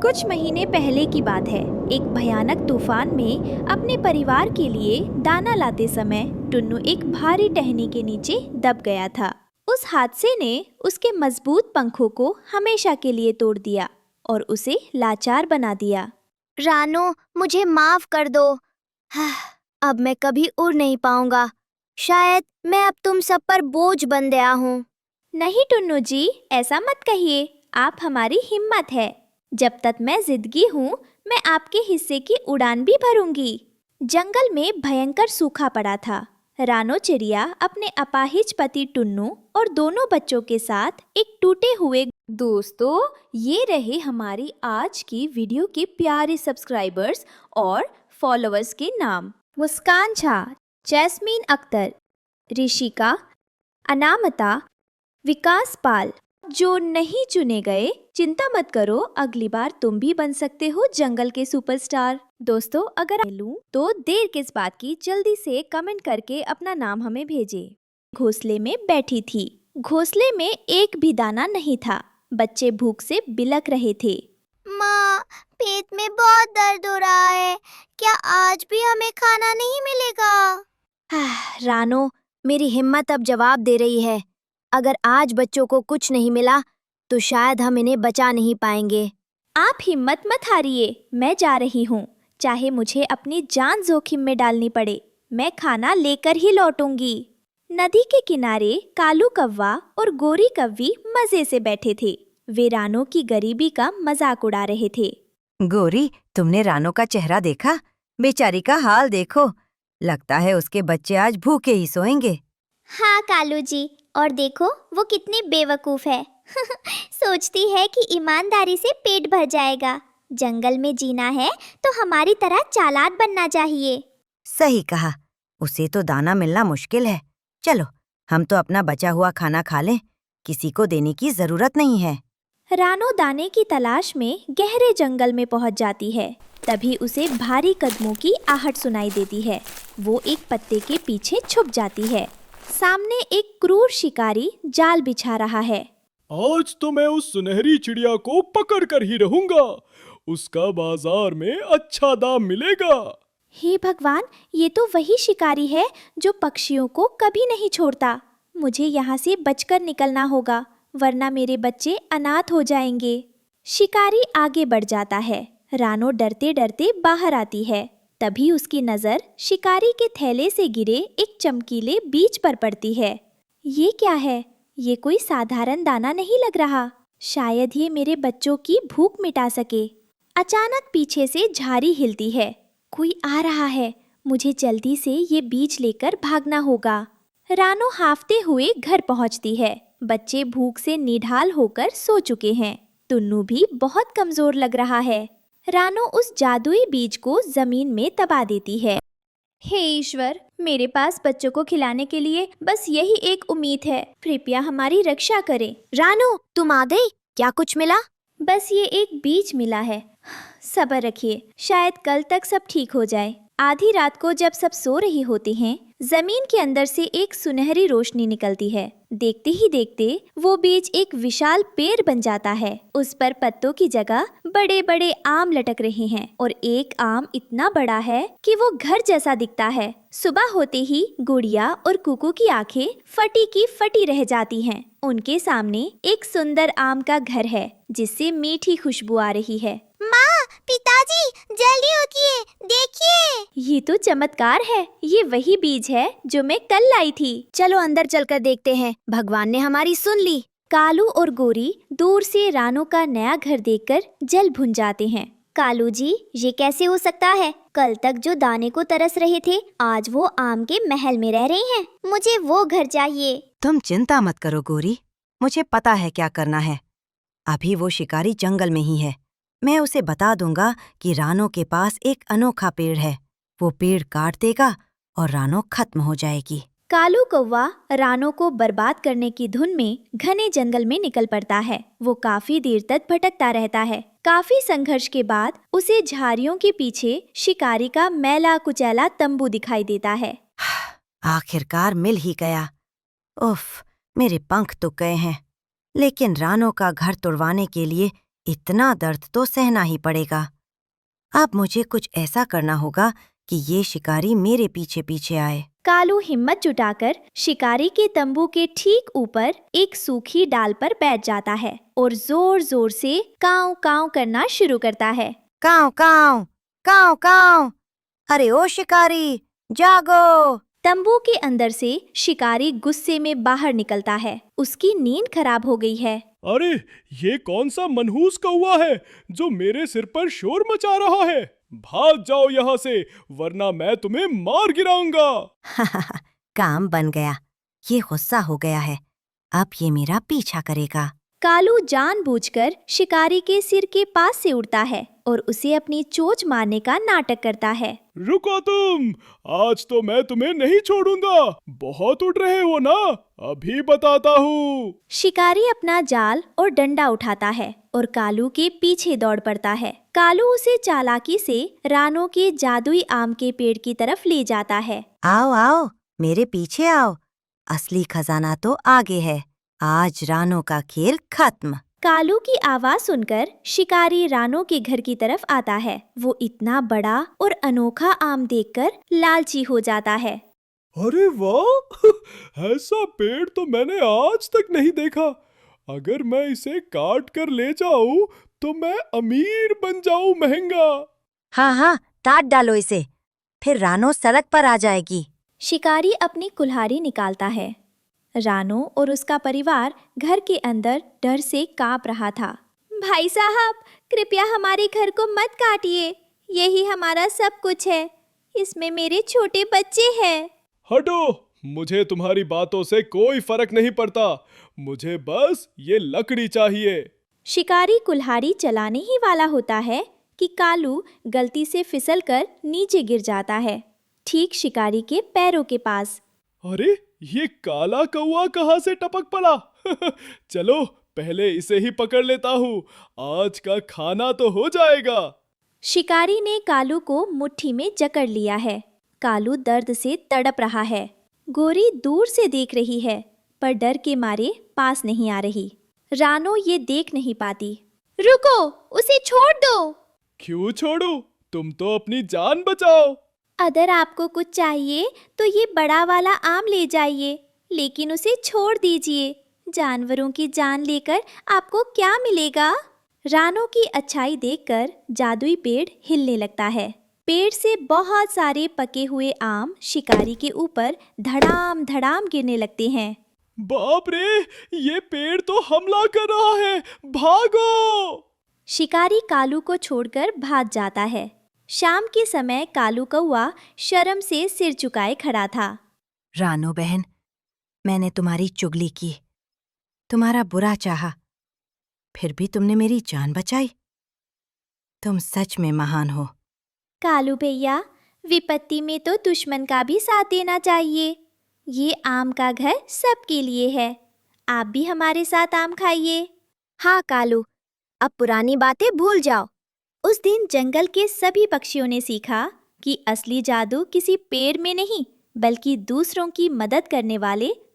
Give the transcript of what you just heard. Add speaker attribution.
Speaker 1: कुछ महीने पहले की बात है। एक भयानक तूफान में अपने परिवार के लिए दाना लाते समय टुन्नू एक भारी टहनी के नीचे दब गया था। उस हादसे ने उसके मजबूत पंखों को हमेशा के लिए तोड़ दिया और उसे लाचार बना दिया।
Speaker 2: रानो, मुझे माफ कर दो। अब मैं कभी उड़ नहीं पाऊंगा। शायद मैं अब तुम सब पर बोझ बन गया हूँ।
Speaker 1: नहीं टुन्नू जी, ऐसा मत कहिए। आप हमारी हिम्मत है। जब तक मैं जिंदगी हूँ, मैं आपके हिस्से की उड़ान भी भरूंगी। जंगल में भयंकर सूखा पड़ा था। रानो चिड़िया अपने अपाहिज पति टुन्नू और दोनों बच्चों के साथ एक टूटे हुए। दोस्तों, ये रहे हमारी आज की वीडियो के प्यारे सब्सक्राइबर्स और फॉलोअर्स के नाम। मुस्कान झा, जैस्मीन अख्तर, ऋषिका, अनामिता, विकास पाल। जो नहीं चुने गए, चिंता मत करो, अगली बार तुम भी बन सकते हो जंगल के सुपरस्टार। दोस्तों, अगर लूं तो देर किस बात की, जल्दी से कमेंट करके अपना नाम हमें भेजें। घोंसले में बैठी थी। घोंसले में एक भी दाना नहीं था। बच्चे भूख से बिलक रहे थे।
Speaker 2: माँ, पेट में बहुत दर्द हो रहा है। क्या आज भी हमें खाना नहीं मिलेगा? रानो, मेरी हिम्मत अब जवाब दे रही है। अगर आज बच्चों को कुछ नहीं मिला तो शायद हम इन्हें बचा नहीं पाएंगे।
Speaker 1: आप हिम्मत मत हारिए, मैं जा रही हूँ। चाहे मुझे अपनी जान जोखिम में डालनी पड़े, मैं खाना लेकर ही लौटूंगी। नदी के किनारे कालू कौवा और गोरी कौवी मजे से बैठे थे। वे रानो की गरीबी का मजाक उड़ा रहे थे।
Speaker 3: गोरी, तुमने रानो का चेहरा देखा? बेचारी का हाल देखो। लगता है उसके बच्चे आज भूखे ही सोएंगे।
Speaker 2: हाँ कालू जी, और देखो वो कितनी बेवकूफ है। सोचती है कि ईमानदारी से पेट भर जाएगा। जंगल में जीना है तो हमारी तरह चालाक बनना चाहिए।
Speaker 3: सही कहा, उसे तो दाना मिलना मुश्किल है। चलो, हम तो अपना बचा हुआ खाना खा लें, किसी को देने की जरूरत नहीं है।
Speaker 1: रानो दाने की तलाश में गहरे जंगल में पहुंच जाती है। तभी उसे भारी कदमों की आहट सुनाई देती है। वो एक पत्ते के पीछे छुप जाती है। सामने एक क्रूर शिकारी जाल बिछा रहा है।
Speaker 4: आज तो मैं उस सुनहरी चिड़िया को पकड़ कर ही रहूंगा। उसका बाजार में अच्छा दाम मिलेगा।
Speaker 1: हे भगवान, ये तो वही शिकारी है जो पक्षियों को कभी नहीं छोड़ता। मुझे यहाँ से बचकर निकलना होगा, वरना मेरे बच्चे अनाथ हो जाएंगे। शिकारी आगे बढ़ जाता है। रानो डरते डरते बाहर आती है। तभी उसकी नजर शिकारी के थैले से गिरे एक चमकीले बीज पर पड़ती है। ये क्या है? ये कोई साधारण दाना नहीं लग रहा। शायद ये मेरे बच्चों की भूख मिटा सके। अचानक पीछे से झाड़ी हिलती है। कोई आ रहा है। मुझे जल्दी से ये बीज लेकर भागना होगा। रानो हांफते हुए घर पहुंचती है। बच्चे भूख से निढाल होकर सो चुके हैं। टुन्नू भी बहुत कमजोर लग रहा है। रानो उस जादुई बीज को जमीन में दबा देती है। हे ईश्वर, मेरे पास बच्चों को खिलाने के लिए बस यही एक उम्मीद है। कृपया हमारी रक्षा करें।
Speaker 2: रानो, तुम आ गई? क्या कुछ मिला?
Speaker 1: बस ये एक बीज मिला है। सब्र रखिए, शायद कल तक सब ठीक हो जाए। आधी रात को जब सब सो रही होती हैं, जमीन के अंदर से एक सुनहरी रोशनी निकलती है। देखते ही देखते वो बीज एक विशाल पेड़ बन जाता है। उस पर पत्तों की जगह बड़े बड़े आम लटक रहे हैं और एक आम इतना बड़ा है कि वो घर जैसा दिखता है। सुबह होते ही गुड़िया और कुकू की आंखें फटी की फटी रह जाती हैं। उनके सामने एक सुंदर आम का घर है जिससे मीठी खुशबू आ रही है।
Speaker 2: माँ, पिताजी, जल्दी उठिए, देखिए।
Speaker 1: ये तो चमत्कार है। ये वही बीज है जो मैं कल लाई थी।
Speaker 2: चलो अंदर चलकर देखते हैं। भगवान ने हमारी सुन ली।
Speaker 1: कालू और गोरी दूर से रानो का नया घर देखकर जल भुन जाते हैं।
Speaker 2: कालू जी, ये कैसे हो सकता है? कल तक जो दाने को तरस रहे थे, आज वो आम के महल में रह रहे हैं। मुझे वो घर चाहिए।
Speaker 3: तुम चिंता मत करो गोरी, मुझे पता है क्या करना है। अभी वो शिकारी जंगल में ही है। मैं उसे बता दूंगा कि रानो के पास एक अनोखा पेड़ है। वो पेड़ काट देगा और रानो खत्म हो जाएगी।
Speaker 1: कालू कौवा रानो को बर्बाद करने की धुन में घने जंगल में निकल पड़ता है। वो काफी देर तक भटकता रहता है। काफी संघर्ष के बाद उसे झाड़ियों के पीछे शिकारी का मैला कुचैला तंबू दिखाई देता है।
Speaker 3: आखिरकार मिल ही गया। उफ, मेरे पंख तो गए हैं। लेकिन रानो का घर तुड़वाने के लिए इतना दर्द तो सहना ही पड़ेगा। अब मुझे कुछ ऐसा करना होगा कि ये शिकारी मेरे पीछे पीछे आए।
Speaker 1: कालू हिम्मत जुटाकर शिकारी के तंबू के ठीक ऊपर एक सूखी डाल पर बैठ जाता है और जोर जोर से काव काव करना शुरू करता है।
Speaker 3: काव काव काव काव, अरे ओ शिकारी जागो।
Speaker 1: तंबू के अंदर से शिकारी गुस्से में बाहर निकलता है। उसकी नींद खराब हो गई है।
Speaker 4: अरे ये कौन सा मनहूस कौवा है जो मेरे सिर पर शोर मचा रहा है? भाग जाओ यहाँ से, वरना मैं तुम्हें मार गिराऊंगा।
Speaker 3: काम बन गया। ये गुस्सा हो गया है, अब ये मेरा पीछा करेगा।
Speaker 1: कालू जानबूझकर शिकारी के सिर के पास से उड़ता है और उसे अपनी चोंच मारने का नाटक करता है।
Speaker 4: रुको तुम, आज तो मैं तुम्हें नहीं छोड़ूंगा। बहुत उड़ रहे हो ना, अभी बताता हूँ।
Speaker 1: शिकारी अपना जाल और डंडा उठाता है और कालू के पीछे दौड़ पड़ता है। कालू उसे चालाकी से रानो के जादुई आम के पेड़ की तरफ ले जाता है।
Speaker 3: आओ आओ, मेरे पीछे आओ, असली खजाना तो आगे है। आज रानो का खेल खत्म।
Speaker 1: कालू की आवाज सुनकर शिकारी रानो के घर की तरफ आता है। वो इतना बड़ा और अनोखा आम देखकर लालची हो जाता है।
Speaker 4: अरे वाह, ऐसा पेड़ तो मैंने आज तक नहीं देखा। अगर मैं इसे काट कर ले जाऊं तो मैं अमीर बन जाऊं, महंगा।
Speaker 3: हाँ हाँ, काट डालो इसे, फिर रानो सड़क पर आ जाएगी।
Speaker 1: शिकारी अपनी कुल्हाड़ी निकालता है। रानो और उसका परिवार घर के अंदर डर से कांप रहा था। भाई साहब, कृपया हमारे घर को मत काटिए, यही हमारा सब कुछ है। इसमें मेरे छोटे बच्चे हैं।
Speaker 4: हटो, मुझे तुम्हारी बातों से कोई फर्क नहीं पड़ता। मुझे बस ये लकड़ी चाहिए।
Speaker 1: शिकारी कुल्हाड़ी चलाने ही वाला होता है कि कालू गलती से फिसलकर नीचे गिर जाता है, ठीक शिकारी के पैरों के पास।
Speaker 4: अरे ये काला कौवा कहाँ से टपक पड़ा? चलो पहले इसे ही पकड़ लेता हूँ, आज का खाना तो हो जाएगा।
Speaker 1: शिकारी ने कालू को मुट्ठी में जकड़ लिया है। कालू दर्द से तड़प रहा है। गोरी दूर से देख रही है, पर डर के मारे पास नहीं आ रही। रानो ये देख नहीं पाती। रुको, उसे छोड़ दो।
Speaker 4: क्यों छोड़ूं? तुम तो अपनी जान बचाओ।
Speaker 1: अगर आपको कुछ चाहिए तो ये बड़ा वाला आम ले जाइए, लेकिन उसे छोड़ दीजिए। जानवरों की जान लेकर आपको क्या मिलेगा? रानो की अच्छाई देखकर जादुई पेड़ हिलने लगता है। पेड़ से बहुत सारे पके हुए आम शिकारी के ऊपर धड़ाम धड़ाम गिरने लगते हैं।
Speaker 4: बाप रे, ये पेड़ तो हमला कर रहा है, भागो!
Speaker 1: शिकारी कालू को छोड़कर भाग जाता है। शाम के समय कालू कौवा शर्म से सिर झुकाए खड़ा था।
Speaker 3: रानो बहन, मैंने तुम्हारी चुगली की, तुम्हारा बुरा चाहा, फिर भी तुमने मेरी जान बचाई। तुम सच में महान हो।
Speaker 1: कालू भैया, विपत्ति में तो दुश्मन का भी साथ देना चाहिए। ये आम का घर सबके लिए है, आप भी हमारे साथ आम खाइए।
Speaker 2: हाँ कालू, अब पुरानी बातें भूल जाओ।
Speaker 1: उस दिन जंगल के सभी पक्षियों ने सीखा कि असली जादू किसी पेड़ में नहीं, बल्कि दूसरों की मदद करने वाले